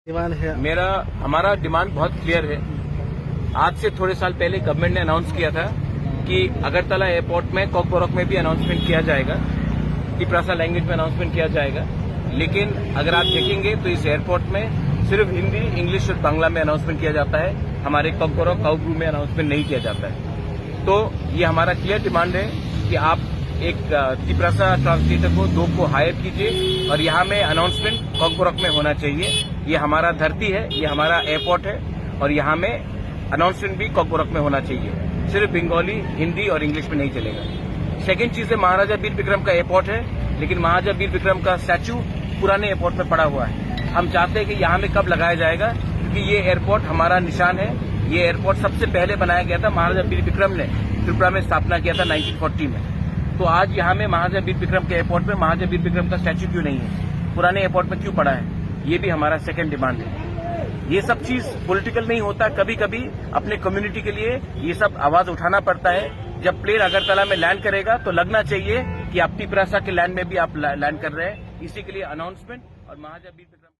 Demand है? हमारा demand बहुत क्लियर है। आज से थोड़े साल पहले गवर्नमेंट ने अनाउंस किया था कि अगरतला एयरपोर्ट में कॉकबोरॉक में भी अनाउंसमेंट किया जाएगा, तिपरासा लैंग्वेज में अनाउंसमेंट किया जाएगा। लेकिन अगर आप देखेंगे तो इस एयरपोर्ट में सिर्फ हिंदी, इंग्लिश और बांग्ला में अनाउंसमेंट किया जाता है। हमारे कॉकबोरॉक काउब्रू में अनाउंसमेंट नहीं किया जाता है। तो ये हमारा क्लियर डिमांड है कि आप एक तिपरासा ट्रांसलेटर को 2 को हायर कीजिए और यहाँ में अनाउंसमेंट कॉकबोरॉक में होना चाहिए। ये हमारा धरती है, ये हमारा एयरपोर्ट है और यहाँ में अनाउंसमेंट भी कॉकबोरॉक में होना चाहिए। सिर्फ बंगाली, हिंदी और इंग्लिश में नहीं चलेगा। सेकेंड चीज है, महाराजा वीर विक्रम का एयरपोर्ट है, लेकिन महाराजा वीर विक्रम का स्टैचू पुराने एयरपोर्ट में पड़ा हुआ है। हम चाहते हैं कि यहाँ में कब लगाया जाएगा, क्योंकि ये एयरपोर्ट हमारा निशान है। ये एयरपोर्ट सबसे पहले बनाया गया था, महाराजा वीर विक्रम ने त्रिपुरा में स्थापना किया था 1940 में। तो आज यहाँ में महाराजा वीर विक्रम के एयरपोर्ट में महाराजा वीर विक्रम का स्टैचू क्यों नहीं है, पुराने एयरपोर्ट में क्यों पड़ा है? ये भी हमारा सेकंड डिमांड है। ये सब चीज पॉलिटिकल नहीं होता, कभी कभी अपने कम्युनिटी के लिए ये सब आवाज उठाना पड़ता है। जब प्लेन अगरतला में लैंड करेगा तो लगना चाहिए कि आप तिपरासा के लैंड में भी आप लैंड कर रहे हैं। इसी के लिए अनाउंसमेंट और महाराजा वीर विक्रम